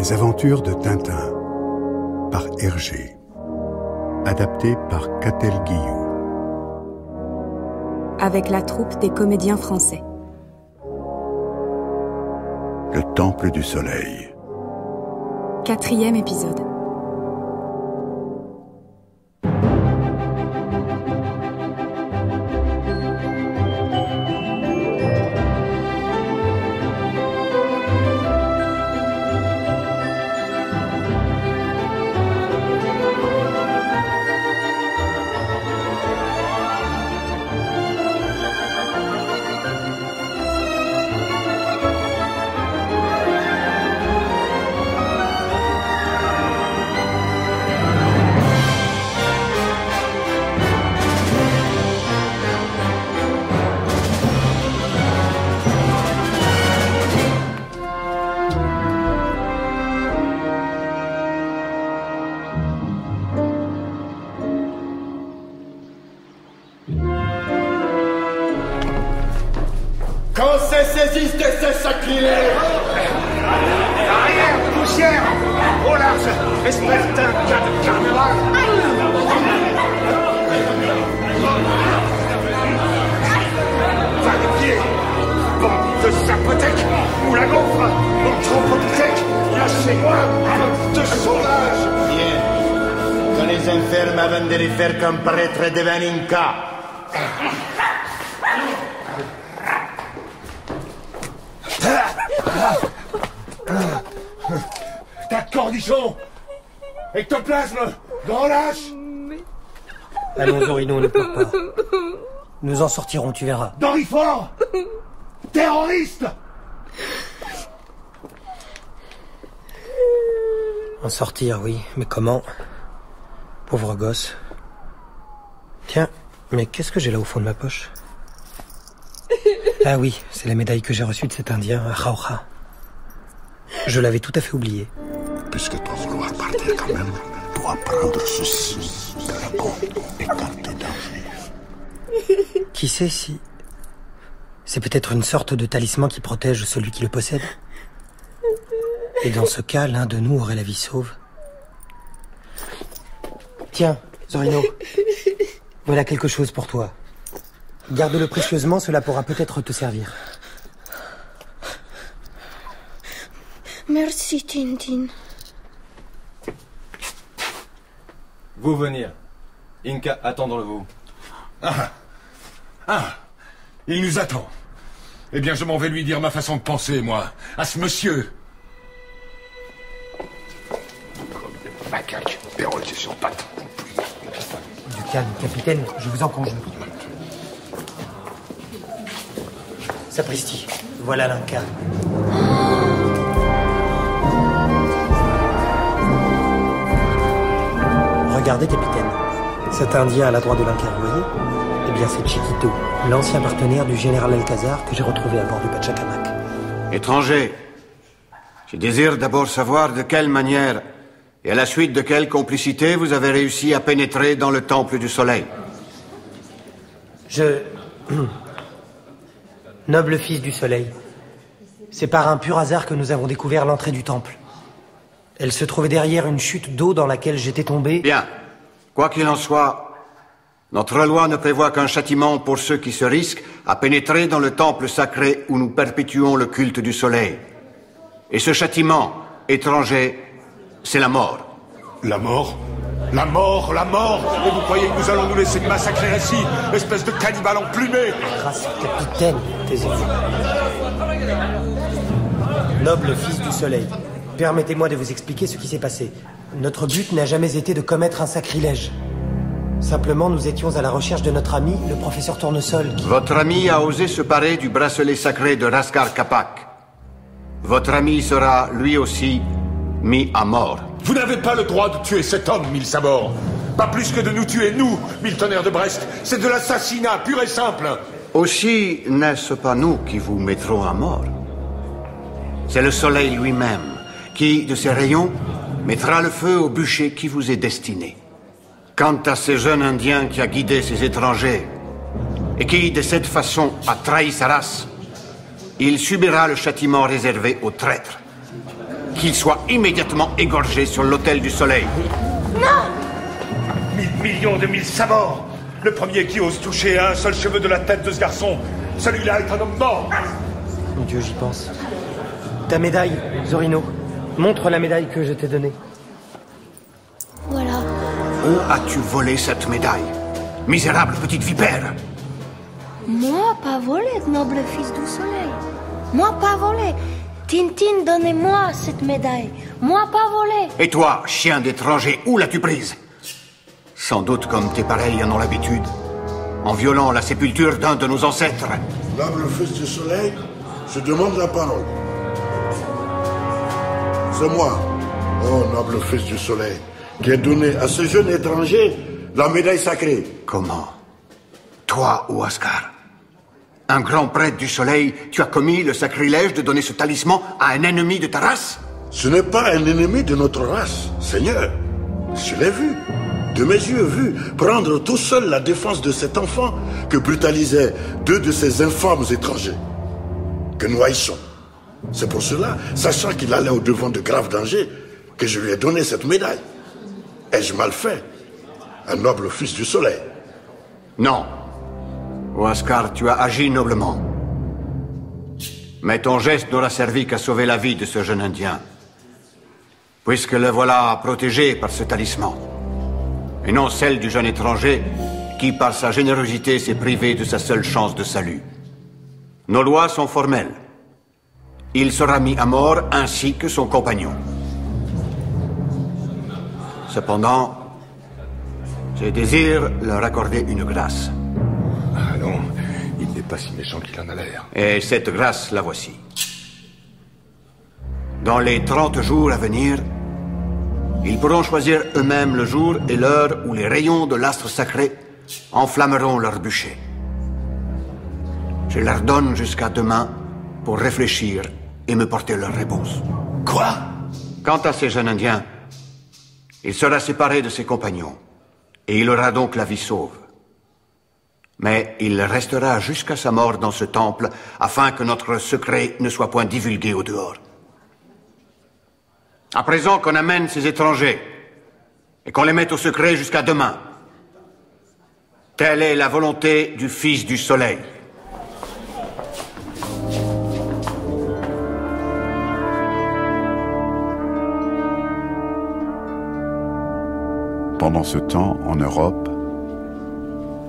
Les aventures de Tintin, par Hergé. Adapté par Catel Guillou. Avec la troupe des comédiens français. Le Temple du Soleil. 4e épisode. Qu'on se saisisse de ce sacrilège! Arrière, poussière! Au large, espèce d'un cas de carnaval! Va les pieds! Bande de sapothèques! Ou la gaufre! Anthropopithèque! Lâchez-moi! De sauvage! Bien. On les enferme avant de les faire comparaître devant l'Inca. Ta cornichon! Ectoplasme! Grand lâche! Allons, Zorino, ne pleure pas. Nous en sortirons, tu verras. Dorifort! Terroriste! En sortir, oui, mais comment? Pauvre gosse. Tiens, mais qu'est-ce que j'ai là au fond de ma poche? Ah oui, c'est la médaille que j'ai reçue de cet Indien, à Jauja. Je l'avais tout à fait oubliée. Puisque tu vas vouloir partir quand même, pour apprendre ceci de la bombe écartée danger. Qui sait si... C'est peut-être une sorte de talisman qui protège celui qui le possède. Et dans ce cas, l'un de nous aurait la vie sauve. Tiens, Zorino, voilà quelque chose pour toi. Garde-le précieusement, cela pourra peut-être te servir. Merci, Tintin. Vous venir. Inca, attendez-vous. Il nous attend. Eh bien, je m'en vais lui dire ma façon de penser, moi, à ce monsieur. Comme des macaques perrotés sur pattes. Du calme, capitaine, je vous en conjure. Sapristi, voilà l'Inca. Regardez, capitaine. Cet Indien à la droite de l'Inca, vous voyez? Eh bien, c'est Chiquito, l'ancien partenaire du général Alcazar que j'ai retrouvé à bord du Pachacamac. Étranger, je désire d'abord savoir de quelle manière et à la suite de quelle complicité vous avez réussi à pénétrer dans le Temple du Soleil. Noble fils du Soleil, c'est par un pur hasard que nous avons découvert l'entrée du temple. Elle se trouvait derrière une chute d'eau dans laquelle j'étais tombé. Bien. Quoi qu'il en soit, notre loi ne prévoit qu'un châtiment pour ceux qui se risquent à pénétrer dans le temple sacré où nous perpétuons le culte du soleil. Et ce châtiment, étranger, c'est la mort. La mort? La mort, la mort! Et vous croyez que nous allons nous laisser massacrer ainsi, espèce de cannibale emplumé? Grâce, capitaine, taisez-vous. Noble fils du Soleil, permettez-moi de vous expliquer ce qui s'est passé. Notre but n'a jamais été de commettre un sacrilège. Simplement, nous étions à la recherche de notre ami, le professeur Tournesol, qui... Votre ami a osé se parer du bracelet sacré de Raskar Kapak. Votre ami sera, lui aussi, mis à mort. Vous n'avez pas le droit de tuer cet homme, mille sabords. Pas plus que de nous tuer, nous, mille tonnerres de Brest. C'est de l'assassinat pur et simple. Aussi, n'est-ce pas nous qui vous mettrons à mort? C'est le soleil lui-même qui, de ses rayons, mettra le feu au bûcher qui vous est destiné. Quant à ce jeune Indien qui a guidé ces étrangers et qui, de cette façon, a trahi sa race, il subira le châtiment réservé aux traîtres. qu'il soit immédiatement égorgé sur l'autel du soleil. Non! Millions de mille sabords! Le premier qui ose toucher à un seul cheveu de la tête de ce garçon, celui-là est un homme mort! Mon Dieu, j'y pense. Ta médaille, Zorino. Montre la médaille que je t'ai donnée. Voilà. Où as-tu volé cette médaille? Misérable petite vipère! Moi, pas volé, noble fils du soleil. Moi, pas volé. Tintin, donnez-moi cette médaille. Moi, pas volé. Et toi, chien d'étranger, où l'as-tu prise? Sans doute comme tes pareils en ont l'habitude, en violant la sépulture d'un de nos ancêtres. Noble fils du soleil, je demande la parole. C'est moi, oh noble fils du soleil, qui ai donné à ce jeune étranger la médaille sacrée. Comment? Toi, Huáscar, un grand prêtre du soleil, tu as commis le sacrilège de donner ce talisman à un ennemi de ta race? Ce n'est pas un ennemi de notre race, Seigneur. Je l'ai vu, de mes yeux vu, prendre tout seul la défense de cet enfant que brutalisaient deux de ces infâmes étrangers, que nous haïssons. C'est pour cela, sachant qu'il allait au-devant de graves dangers, que je lui ai donné cette médaille. Ai-je mal fait? Un noble fils du soleil. Non. Huáscar, tu as agi noblement. Mais ton geste n'aura servi qu'à sauver la vie de ce jeune Indien. Puisque le voilà protégé par ce talisman. Et non celle du jeune étranger qui, par sa générosité, s'est privé de sa seule chance de salut. Nos lois sont formelles. Il sera mis à mort ainsi que son compagnon. Cependant, je désire leur accorder une grâce. Ah non, il n'est pas si méchant qu'il en a l'air. Et cette grâce, la voici. Dans les 30 jours à venir, ils pourront choisir eux-mêmes le jour et l'heure où les rayons de l'astre sacré enflammeront leur bûcher. Je leur donne jusqu'à demain pour réfléchir et me porter leur réponse. Quoi? Quant à ces jeunes Indiens, il sera séparé de ses compagnons, et il aura donc la vie sauve. Mais il restera jusqu'à sa mort dans ce temple, afin que notre secret ne soit point divulgué au dehors. À présent qu'on amène ces étrangers, et qu'on les mette au secret jusqu'à demain. Telle est la volonté du Fils du Soleil. Pendant ce temps, en Europe...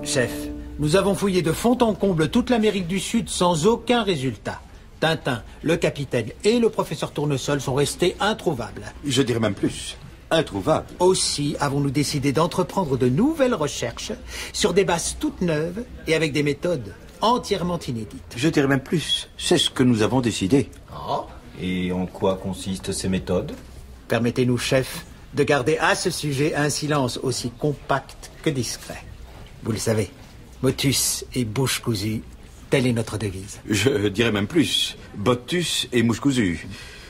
Chef, nous avons fouillé de fond en comble toute l'Amérique du Sud sans aucun résultat. Tintin, le capitaine et le professeur Tournesol sont restés introuvables. Je dirais même plus, introuvables. Aussi avons-nous décidé d'entreprendre de nouvelles recherches sur des bases toutes neuves et avec des méthodes entièrement inédites. Je dirais même plus, c'est ce que nous avons décidé. Ah, et en quoi consistent ces méthodes? Permettez-nous, chef, de garder à ce sujet un silence aussi compact que discret. Vous le savez, motus et bouche cousue, telle est notre devise. Je dirais même plus, botus et mouche cousue.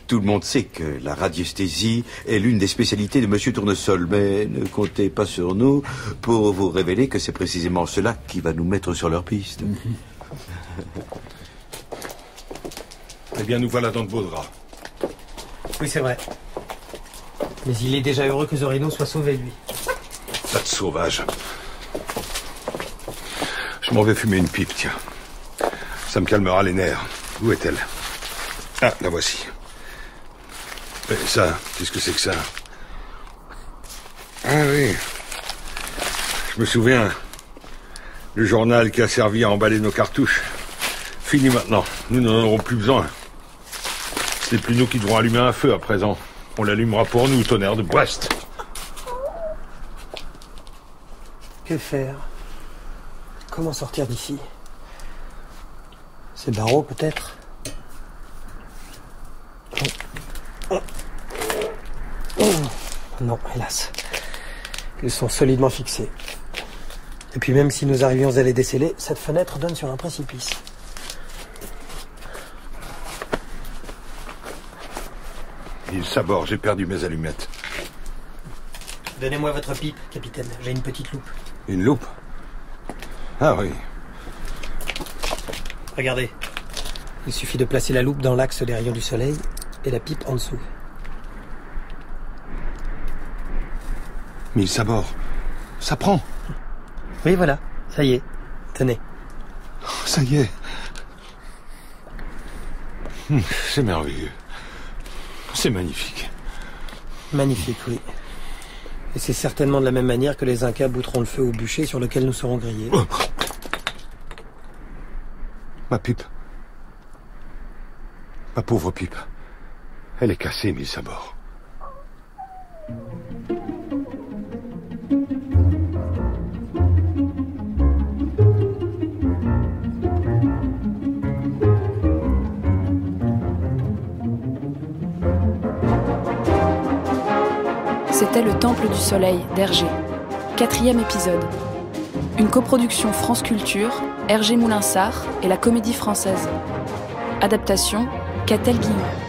Tout le monde sait que la radiesthésie est l'une des spécialités de Monsieur Tournesol, mais ne comptez pas sur nous pour vous révéler que c'est précisément cela qui va nous mettre sur leur piste. Eh bien, nous voilà dans de beaux draps. Oui, c'est vrai. Mais il est déjà heureux que Zorino soit sauvé, lui. Tas de sauvage. Je m'en vais fumer une pipe, tiens. Ça me calmera les nerfs. Où est-elle? Ah, la voici. Et ça, qu'est-ce que c'est que ça? Ah oui. Je me souviens. Le journal qui a servi à emballer nos cartouches. Fini maintenant. Nous n'en aurons plus besoin. Ce n'est plus nous qui devrons allumer un feu à présent. On l'allumera pour nous, tonnerre de Brest. Que faire? Comment sortir d'ici? Ces barreaux, peut-être? Non, hélas. Ils sont solidement fixés. Et puis même si nous arrivions à les déceler, cette fenêtre donne sur un précipice. Il sabord, j'ai perdu mes allumettes. Donnez-moi votre pipe, capitaine. J'ai une petite loupe. Une loupe? Ah oui. Regardez. Il suffit de placer la loupe dans l'axe des rayons du soleil et la pipe en dessous. Mille sabords. Ça prend. Oui, voilà. Ça y est. Tenez. Ça y est. C'est merveilleux. C'est magnifique. Magnifique, oui. Et c'est certainement de la même manière que les Incas bouteront le feu au bûcher sur lequel nous serons grillés. Oh. Ma pipe. Ma pauvre pipe. Elle est cassée, Mille sabords. C'était Le Temple du Soleil d'Hergé, 4e épisode. Une coproduction France Culture, Hergé Moulinsart et la Comédie Française. Adaptation, Catel Guillon.